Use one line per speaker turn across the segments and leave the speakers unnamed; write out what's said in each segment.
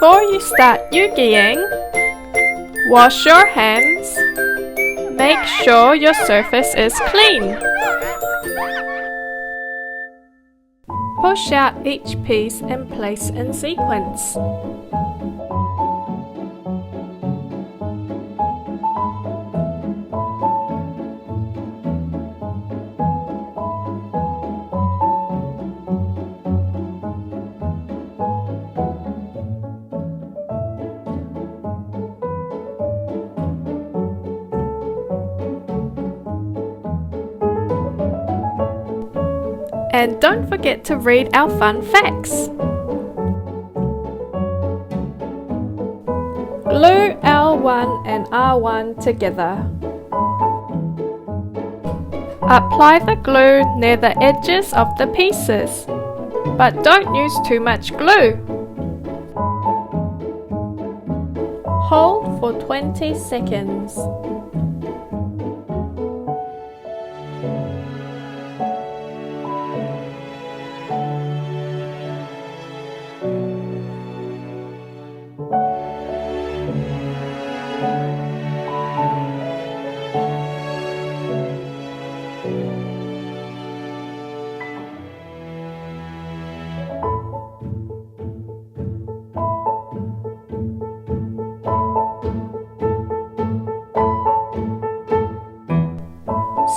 Before you start EUGYing, wash your hands. Make sure your surface is clean. Push out each piece and place in sequence. And don't forget to read our fun facts. Glue L1 and R1 together. Apply the glue near the edges of the pieces, but don't use too much glue. Hold for 20 seconds.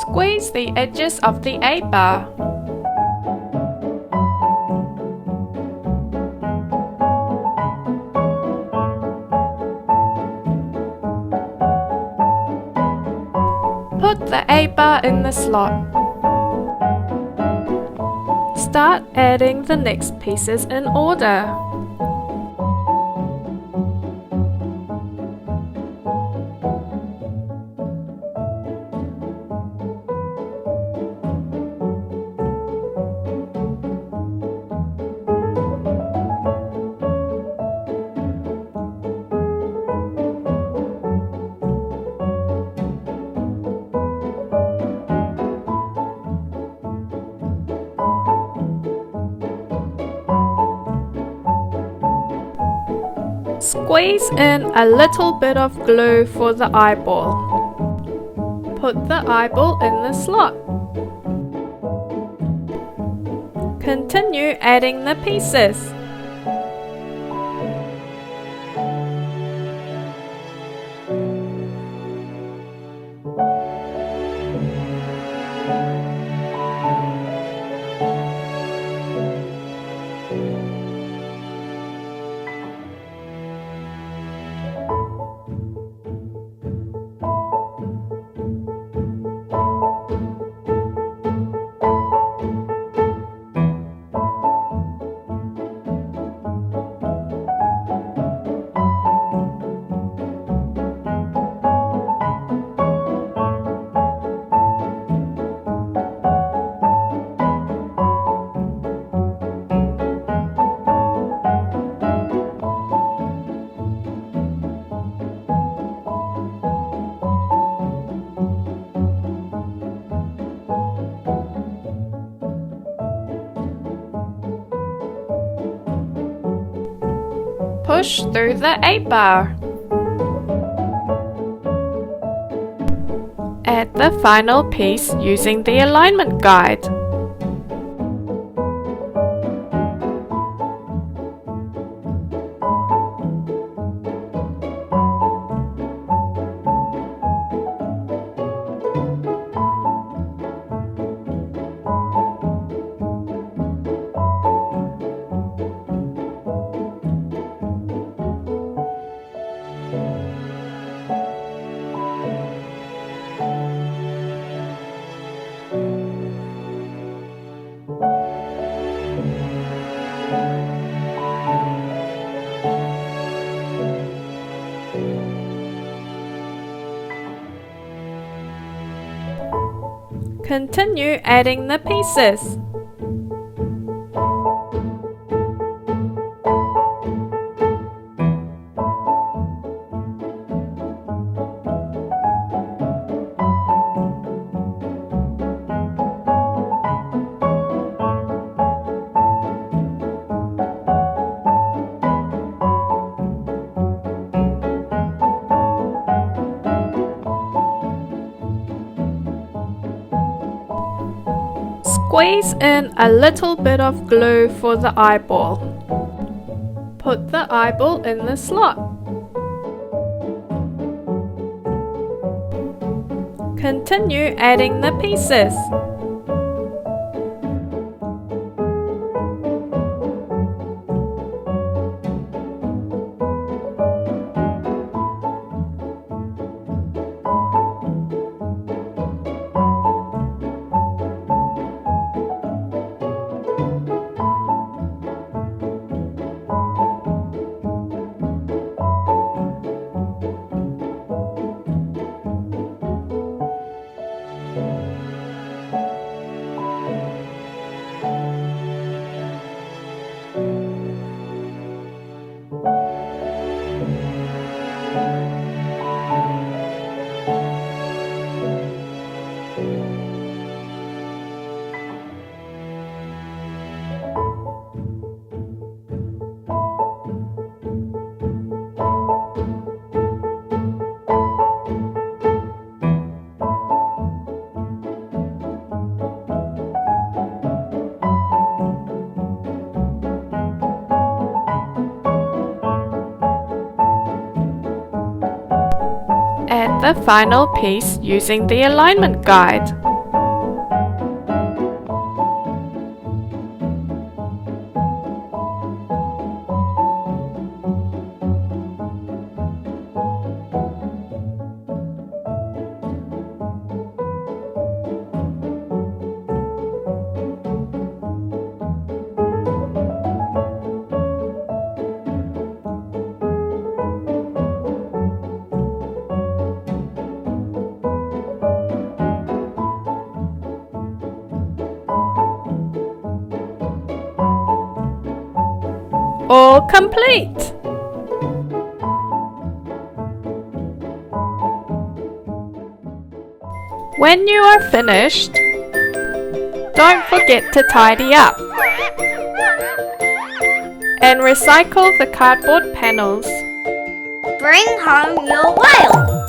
Squeeze the edges of the A-bar. Put the A-bar in the slot. Start adding the next pieces in order. Squeeze in a little bit of glue for the eyeball. Put the eyeball in the slot. Continue adding the pieces. Push through the A-bar. Add the final piece using the alignment guide. Continue adding the pieces. Squeeze in a little bit of glue for the eyeball. Put the eyeball in the slot. Continue adding the pieces. Add the final piece using the alignment guide. All complete! When you are finished, don't forget to tidy up and recycle the cardboard panels.
Bring home your whale!